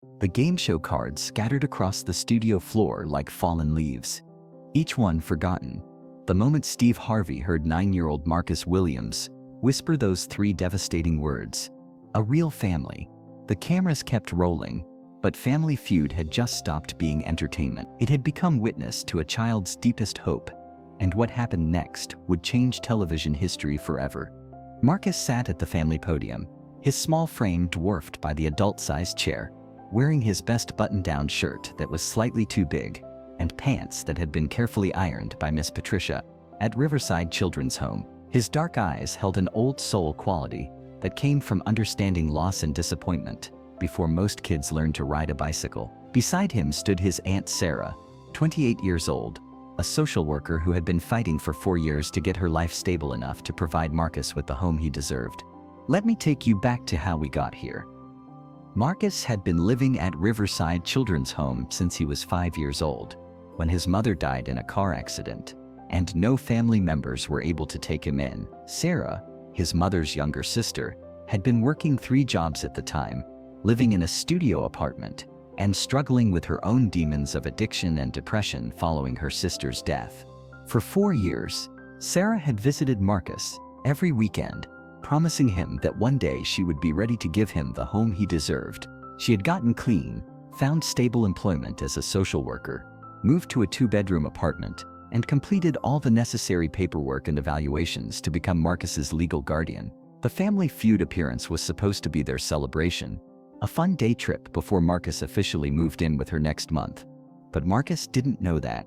The game show cards scattered across the studio floor like fallen leaves, each one forgotten. The moment Steve Harvey heard 9-year-old Marcus Williams whisper those 3 devastating words, "A real family," the cameras kept rolling, but Family Feud had just stopped being entertainment. It had become witness to a child's deepest hope, and what happened next would change television history forever. Marcus sat at the family podium, his small frame dwarfed by the adult-sized chair, wearing his best button-down shirt that was slightly too big, and pants that had been carefully ironed by Miss Patricia at Riverside Children's Home. His dark eyes held an old soul quality that came from understanding loss and disappointment before most kids learned to ride a bicycle. Beside him stood his Aunt Sarah, 28 years old, a social worker who had been fighting for 4 years to get her life stable enough to provide Marcus with the home he deserved. Let me take you back to how we got here. Marcus had been living at Riverside Children's Home since he was 5 years old, when his mother died in a car accident, and no family members were able to take him in. Sarah, his mother's younger sister, had been working 3 jobs at the time, living in a studio apartment, and struggling with her own demons of addiction and depression following her sister's death. For 4 years, Sarah had visited Marcus every weekend, promising him that one day she would be ready to give him the home he deserved. She had gotten clean, found stable employment as a social worker, moved to a 2-bedroom apartment, and completed all the necessary paperwork and evaluations to become Marcus's legal guardian. The Family Feud appearance was supposed to be their celebration, a fun day trip before Marcus officially moved in with her next month. But Marcus didn't know that.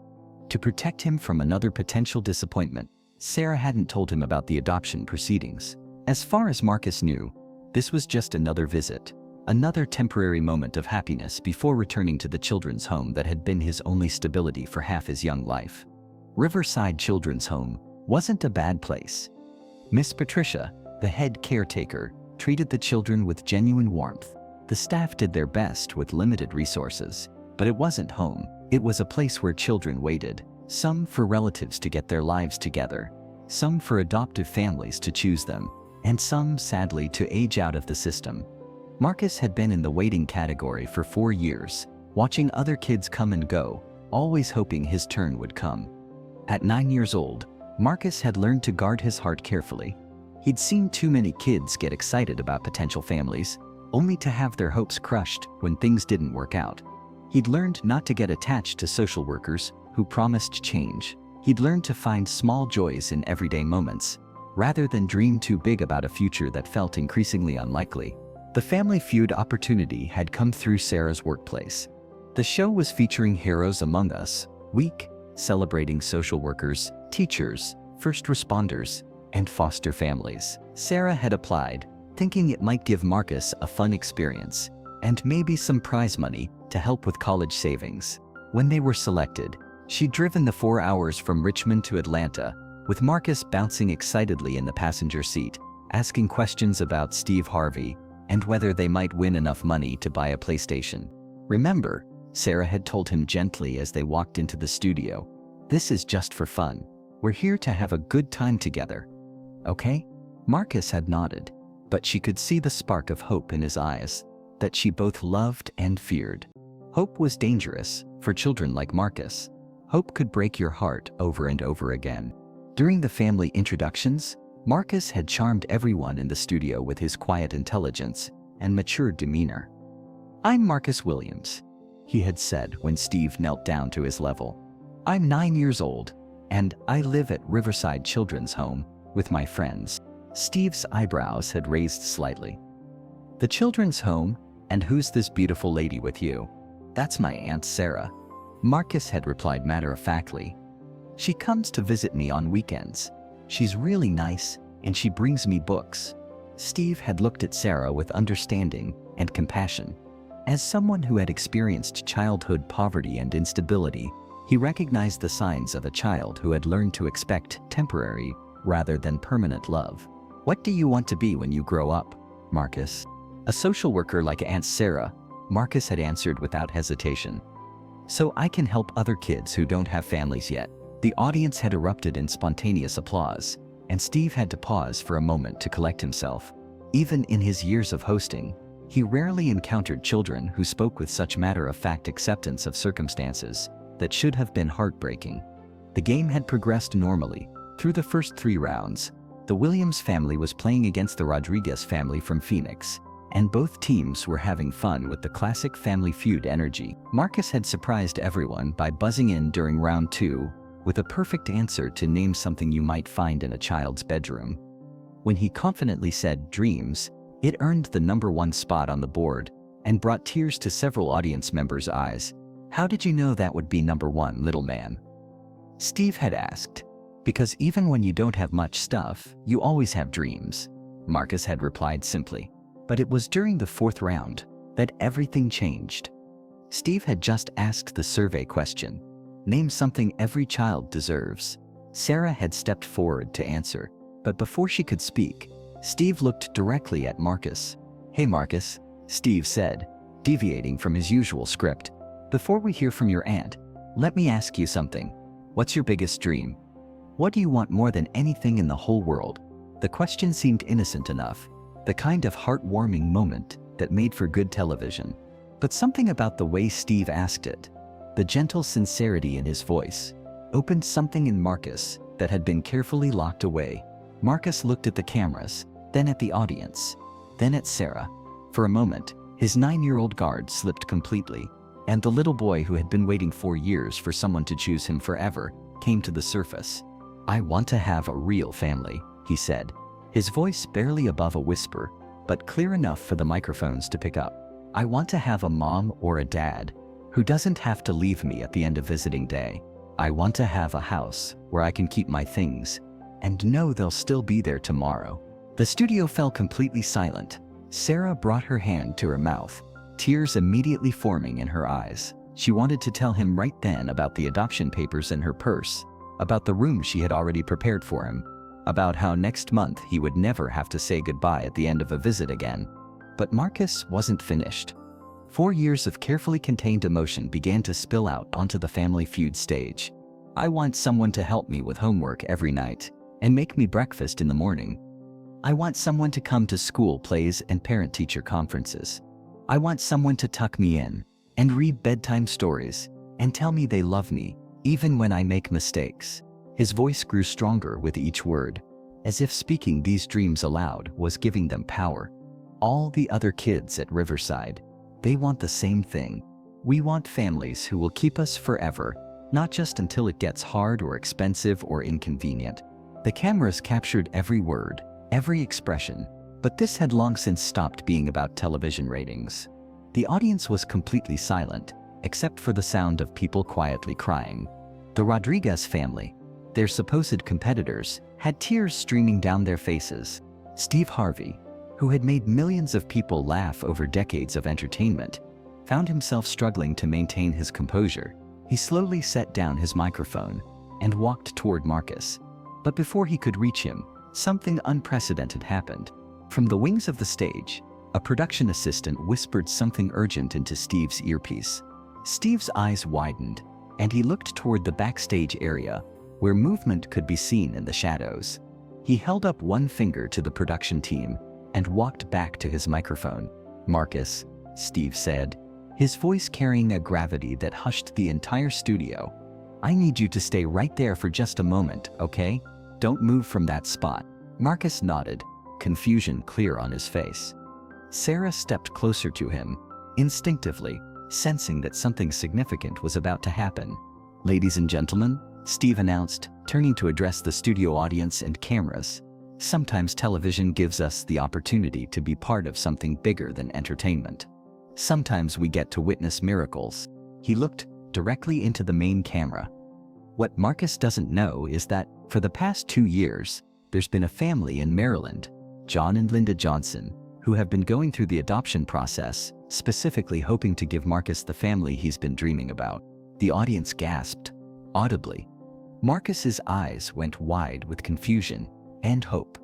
To protect him from another potential disappointment, Sarah hadn't told him about the adoption proceedings. As far as Marcus knew, this was just another visit, another temporary moment of happiness before returning to the children's home that had been his only stability for half his young life. Riverside Children's Home wasn't a bad place. Miss Patricia, the head caretaker, treated the children with genuine warmth. The staff did their best with limited resources, but it wasn't home. It was a place where children waited, some for relatives to get their lives together, some for adoptive families to choose them, and some, sadly, to age out of the system. Marcus had been in the waiting category for 4 years, watching other kids come and go, always hoping his turn would come. At 9 years old, Marcus had learned to guard his heart carefully. He'd seen too many kids get excited about potential families, only to have their hopes crushed when things didn't work out. He'd learned not to get attached to social workers who promised change. He'd learned to find small joys in everyday moments, rather than dream too big about a future that felt increasingly unlikely. The Family Feud opportunity had come through Sarah's workplace. The show was featuring Heroes Among Us Week, celebrating social workers, teachers, first responders, and foster families. Sarah had applied, thinking it might give Marcus a fun experience, and maybe some prize money to help with college savings. When they were selected, she'd driven the 4 hours from Richmond to Atlanta, with Marcus bouncing excitedly in the passenger seat, asking questions about Steve Harvey and whether they might win enough money to buy a PlayStation. "Remember," Sarah had told him gently as they walked into the studio, "this is just for fun. We're here to have a good time together. Okay?" Marcus had nodded, but she could see the spark of hope in his eyes that she both loved and feared. Hope was dangerous for children like Marcus. Hope could break your heart over and over again. During the family introductions, Marcus had charmed everyone in the studio with his quiet intelligence and mature demeanor. "I'm Marcus Williams," he had said when Steve knelt down to his level. "I'm 9 years old, and I live at Riverside Children's Home with my friends." Steve's eyebrows had raised slightly. "The children's home? And who's this beautiful lady with you?" "That's my Aunt Sarah," Marcus had replied matter-of-factly. "She comes to visit me on weekends. She's really nice, and she brings me books." Steve had looked at Sarah with understanding and compassion. As someone who had experienced childhood poverty and instability, he recognized the signs of a child who had learned to expect temporary rather than permanent love. "What do you want to be when you grow up, Marcus?" "A social worker like Aunt Sarah," Marcus had answered without hesitation. "So I can help other kids who don't have families yet." The audience had erupted in spontaneous applause, and Steve had to pause for a moment to collect himself. Even in his years of hosting, He rarely encountered children who spoke with such matter-of-fact acceptance of circumstances that should have been heartbreaking. The game had progressed normally. Through the first 3 rounds, the Williams family was playing against the Rodriguez family from Phoenix, and both teams were having fun with the classic Family Feud energy. Marcus had surprised everyone by buzzing in during round 2 with a perfect answer to name something you might find in a child's bedroom. When he confidently said dreams, it earned the #1 spot on the board and brought tears to several audience members' eyes. "How did you know that would be #1, little man?" Steve had asked. "Because even when you don't have much stuff, you always have dreams," Marcus had replied simply. But it was during the 4th round that everything changed. Steve had just asked the survey question, "Name something every child deserves." Sarah had stepped forward to answer, but before she could speak, Steve looked directly at Marcus. "Hey Marcus," Steve said, deviating from his usual script. "Before we hear from your aunt, let me ask you something. What's your biggest dream? What do you want more than anything in the whole world?" The question seemed innocent enough, the kind of heartwarming moment that made for good television. But something about the way Steve asked it, the gentle sincerity in his voice, opened something in Marcus that had been carefully locked away. Marcus looked at the cameras, then at the audience, then at Sarah. For a moment, his 9-year-old guard slipped completely, and the little boy who had been waiting 4 years for someone to choose him forever came to the surface. "I want to have a real family," he said, his voice barely above a whisper, but clear enough for the microphones to pick up. "I want to have a mom or a dad who doesn't have to leave me at the end of visiting day. I want to have a house where I can keep my things and know they'll still be there tomorrow." The studio fell completely silent. Sarah brought her hand to her mouth, tears immediately forming in her eyes. She wanted to tell him right then about the adoption papers in her purse, about the room she had already prepared for him, about how next month he would never have to say goodbye at the end of a visit again. But Marcus wasn't finished. 4 years of carefully contained emotion began to spill out onto the Family Feud stage. "I want someone to help me with homework every night and make me breakfast in the morning. I want someone to come to school plays and parent-teacher conferences. I want someone to tuck me in and read bedtime stories and tell me they love me, even when I make mistakes." His voice grew stronger with each word, as if speaking these dreams aloud was giving them power. "All the other kids at Riverside, they want the same thing. We want families who will keep us forever, not just until it gets hard or expensive or inconvenient." The cameras captured every word, every expression, but this had long since stopped being about television ratings. The audience was completely silent, except for the sound of people quietly crying. The Rodriguez family, their supposed competitors, had tears streaming down their faces. Steve Harvey, who had made millions of people laugh over decades of entertainment, found himself struggling to maintain his composure. He slowly set down his microphone and walked toward Marcus. But before he could reach him, something unprecedented happened. From the wings of the stage, a production assistant whispered something urgent into Steve's earpiece. Steve's eyes widened, and he looked toward the backstage area, where movement could be seen in the shadows. He held up one finger to the production team and walked back to his microphone. "Marcus," Steve said, his voice carrying a gravity that hushed the entire studio, "I need you to stay right there for just a moment, okay? Don't move from that spot." Marcus nodded, confusion clear on his face. Sarah stepped closer to him, instinctively, sensing that something significant was about to happen. "Ladies and gentlemen," Steve announced, turning to address the studio audience and cameras, "sometimes television gives us the opportunity to be part of something bigger than entertainment. Sometimes we get to witness miracles." He looked directly into the main camera. What Marcus doesn't know is that, for the past 2 years, there's been a family in Maryland, John and Linda Johnson, who have been going through the adoption process, specifically hoping to give Marcus the family he's been dreaming about. The audience gasped, audibly. Marcus's eyes went wide with confusion and hope.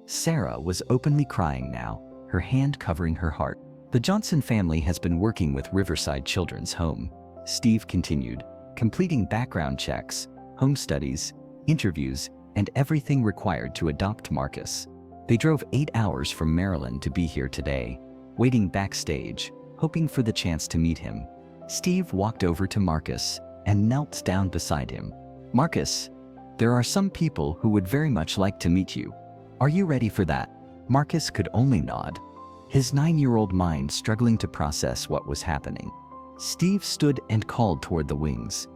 Sarah was openly crying now, her hand covering her heart. "The Johnson family has been working with Riverside Children's Home," Steve continued, "completing background checks, home studies, interviews, and everything required to adopt Marcus. They drove 8 hours from Maryland to be here today. waiting backstage, hoping for the chance to meet him. Steve walked over to Marcus and knelt down beside him. "Marcus, there are some people who would very much like to meet you. Are you ready for that?" Marcus could only nod, his 9-year-old mind struggling to process what was happening. Steve stood and called toward the wings.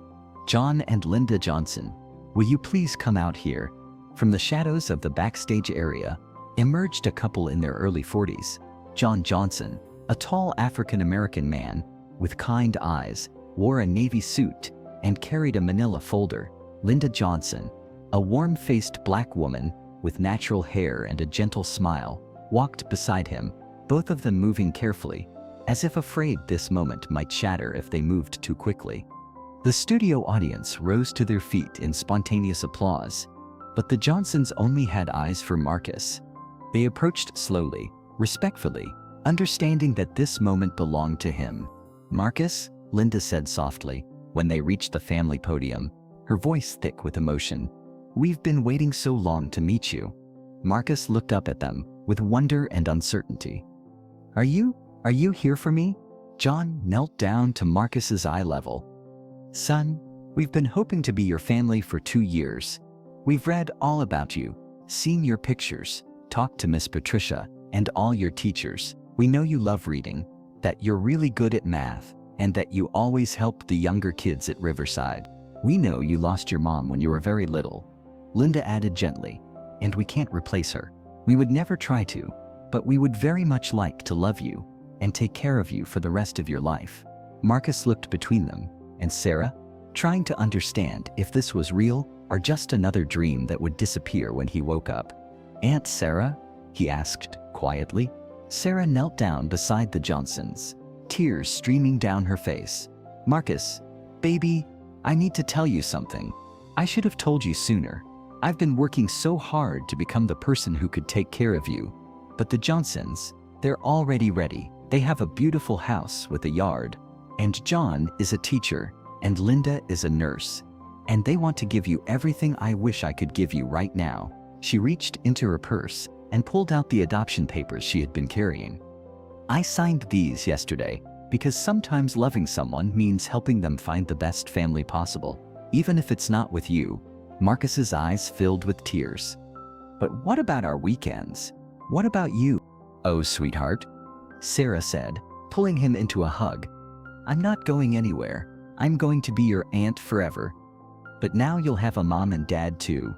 "John and Linda Johnson, will you please come out here?" From the shadows of the backstage area emerged a couple in their early 40s. John Johnson, a tall African-American man with kind eyes, wore a navy suit and carried a manila folder. Linda Johnson, a warm-faced black woman with natural hair and a gentle smile, walked beside him, both of them moving carefully, as if afraid this moment might shatter if they moved too quickly. The studio audience rose to their feet in spontaneous applause, but the Johnsons only had eyes for Marcus. They approached slowly, respectfully, understanding that this moment belonged to him. "Marcus," Linda said softly, when they reached the family podium, her voice thick with emotion. "We've been waiting so long to meet you." Marcus looked up at them with wonder and uncertainty. Are you here for me?" John knelt down to Marcus's eye level. "Son, we've been hoping to be your family for 2 years. We've read all about you, seen your pictures, talked to Miss Patricia and all your teachers. We know you love reading, that you're really good at math, and that you always help the younger kids at Riverside. We know you lost your mom when you were very little," Linda added gently, "and we can't replace her. We would never try to, but we would very much like to love you and take care of you for the rest of your life." Marcus looked between them and Sarah, trying to understand if this was real or just another dream that would disappear when he woke up. "Aunt Sarah?" he asked quietly. Sarah knelt down beside the Johnsons, tears streaming down her face. "Marcus, baby, I need to tell you something. I should have told you sooner. I've been working so hard to become the person who could take care of you. But the Johnsons, they're already ready. They have a beautiful house with a yard. And John is a teacher, and Linda is a nurse. And they want to give you everything I wish I could give you right now." She reached into her purse and pulled out the adoption papers she had been carrying. "I signed these yesterday because sometimes loving someone means helping them find the best family possible, even if it's not with you." Marcus's eyes filled with tears. "But what about our weekends? What about you?" "Oh, sweetheart," Sarah said, pulling him into a hug. "I'm not going anywhere. I'm going to be your aunt forever. But now you'll have a mom and dad too.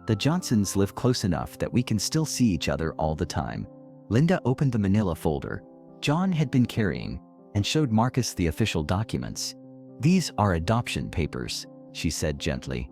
The Johnsons live close enough that we can still see each other all the time." Linda opened the manila folder John had been carrying and showed Marcus the official documents. "These are adoption papers," she said gently.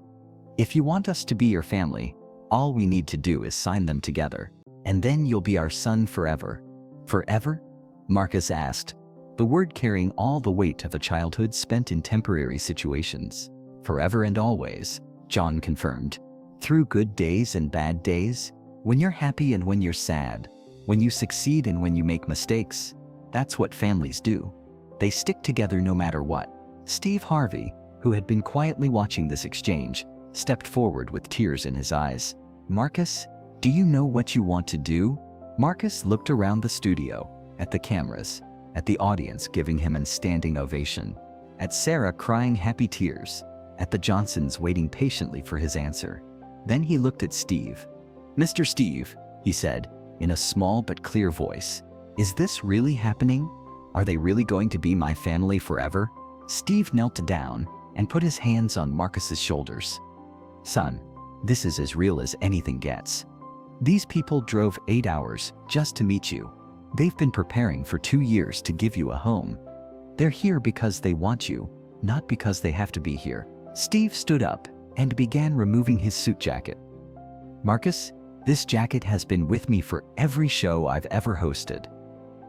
"If you want us to be your family, all we need to do is sign them together, and then you'll be our son forever." "Forever?" Marcus asked, the word carrying all the weight of a childhood spent in temporary situations. "Forever and always," John confirmed. "Through good days and bad days, when you're happy and when you're sad, when you succeed and when you make mistakes. That's what families do. They stick together no matter what." Steve Harvey, who had been quietly watching this exchange, stepped forward with tears in his eyes. "Marcus, do you know what you want to do?" Marcus looked around the studio, at the cameras, at the audience giving him a standing ovation, at Sarah crying happy tears, at the Johnsons waiting patiently for his answer. Then he looked at Steve. "Mr. Steve," he said, in a small but clear voice, "is this really happening? Are they really going to be my family forever?" Steve knelt down and put his hands on Marcus's shoulders. "Son, this is as real as anything gets. These people drove 8 hours just to meet you. They've been preparing for 2 years to give you a home. They're here because they want you, not because they have to be here." Steve stood up and began removing his suit jacket. "Marcus, this jacket has been with me for every show I've ever hosted.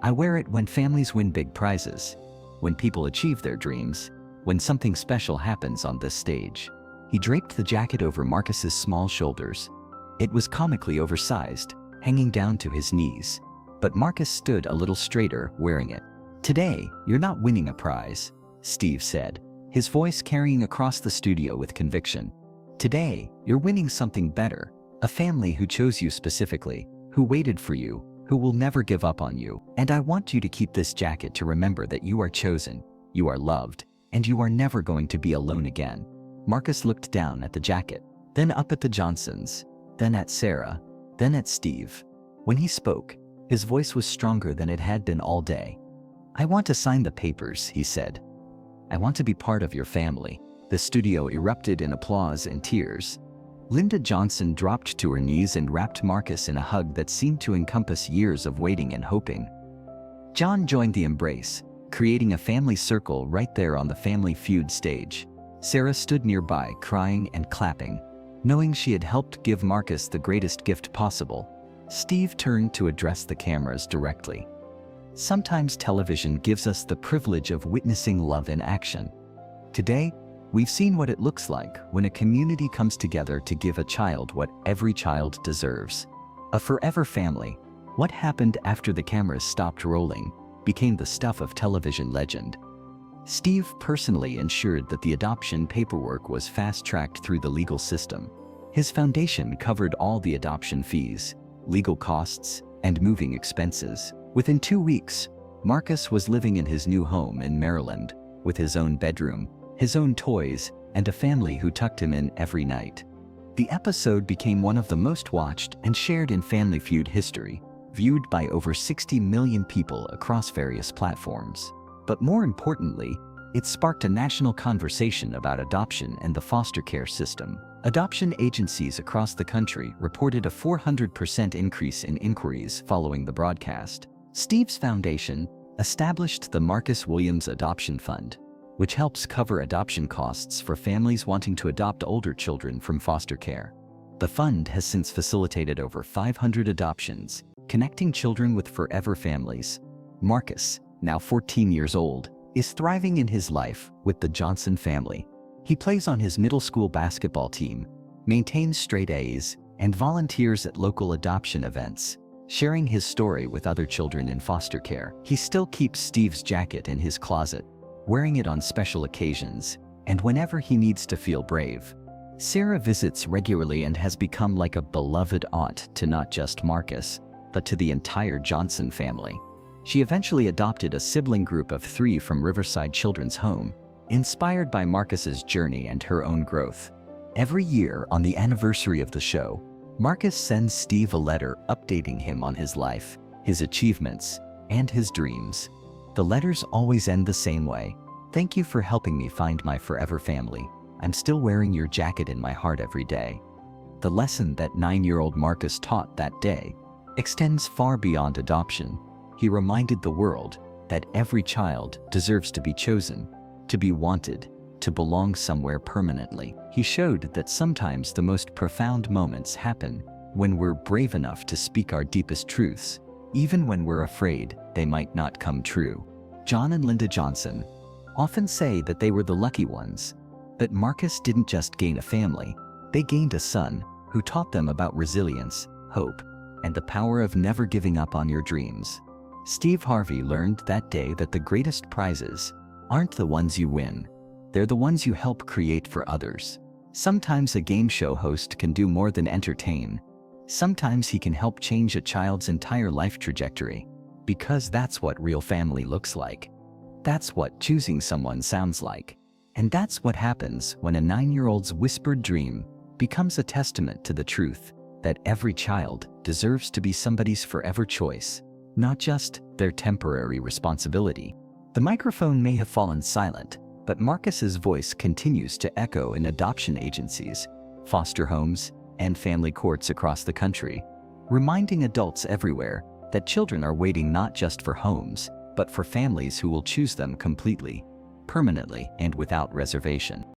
I wear it when families win big prizes, when people achieve their dreams, when something special happens on this stage." He draped the jacket over Marcus's small shoulders. It was comically oversized, hanging down to his knees, but Marcus stood a little straighter wearing it. "Today, you're not winning a prize," Steve said, his voice carrying across the studio with conviction. "Today, you're winning something better, a family who chose you specifically, who waited for you, who will never give up on you. And I want you to keep this jacket to remember that you are chosen, you are loved, and you are never going to be alone again." Marcus looked down at the jacket, then up at the Johnsons, then at Sarah, then at Steve. When he spoke, his voice was stronger than it had been all day. "I want to sign the papers," he said. "I want to be part of your family." The studio erupted in applause and tears. Linda Johnson dropped to her knees and wrapped Marcus in a hug that seemed to encompass years of waiting and hoping. John joined the embrace, creating a family circle right there on the Family Feud stage. Sarah stood nearby, crying and clapping, knowing she had helped give Marcus the greatest gift possible. Steve turned to address the cameras directly. "Sometimes television gives us the privilege of witnessing love in action. Today, we've seen what it looks like when a community comes together to give a child what every child deserves. A forever family. What happened after the cameras stopped rolling became the stuff of television legend." Steve personally ensured that the adoption paperwork was fast-tracked through the legal system. His foundation covered all the adoption fees, legal costs, and moving expenses. Within 2 weeks, Marcus was living in his new home in Maryland, with his own bedroom, his own toys, and a family who tucked him in every night. The episode became one of the most watched and shared in Family Feud history, viewed by over 60 million people across various platforms. But more importantly, it sparked a national conversation about adoption and the foster care system. Adoption agencies across the country reported a 400% increase in inquiries following the broadcast. Steve's foundation established the Marcus Williams Adoption Fund, which helps cover adoption costs for families wanting to adopt older children from foster care. The fund has since facilitated over 500 adoptions, connecting children with forever families. Marcus, now 14 years old, is thriving in his life with the Johnson family. He plays on his middle school basketball team, maintains straight A's, and volunteers at local adoption events, sharing his story with other children in foster care. He still keeps Steve's jacket in his closet, wearing it on special occasions, and whenever he needs to feel brave. Sarah visits regularly and has become like a beloved aunt to not just Marcus, but to the entire Johnson family. She eventually adopted a sibling group of 3 from Riverside Children's Home, inspired by Marcus's journey and her own growth. Every year on the anniversary of the show, Marcus sends Steve a letter updating him on his life, his achievements, and his dreams. The letters always end the same way. "Thank you for helping me find my forever family. I'm still wearing your jacket in my heart every day." The lesson that 9-year-old Marcus taught that day extends far beyond adoption. He reminded the world that every child deserves to be chosen, to be wanted, to belong somewhere permanently. He showed that sometimes the most profound moments happen when we're brave enough to speak our deepest truths, even when we're afraid they might not come true. John and Linda Johnson often say that they were the lucky ones, that Marcus didn't just gain a family, they gained a son who taught them about resilience, hope, and the power of never giving up on your dreams. Steve Harvey learned that day that the greatest prizes aren't the ones you win, they're the ones you help create for others. Sometimes a game show host can do more than entertain. Sometimes he can help change a child's entire life trajectory, because that's what real family looks like. That's what choosing someone sounds like. And that's what happens when a 9-year-old's whispered dream becomes a testament to the truth that every child deserves to be somebody's forever choice, not just their temporary responsibility. The microphone may have fallen silent, but Marcus's voice continues to echo in adoption agencies, foster homes, and family courts across the country, reminding adults everywhere that children are waiting not just for homes, but for families who will choose them completely, permanently, and without reservation.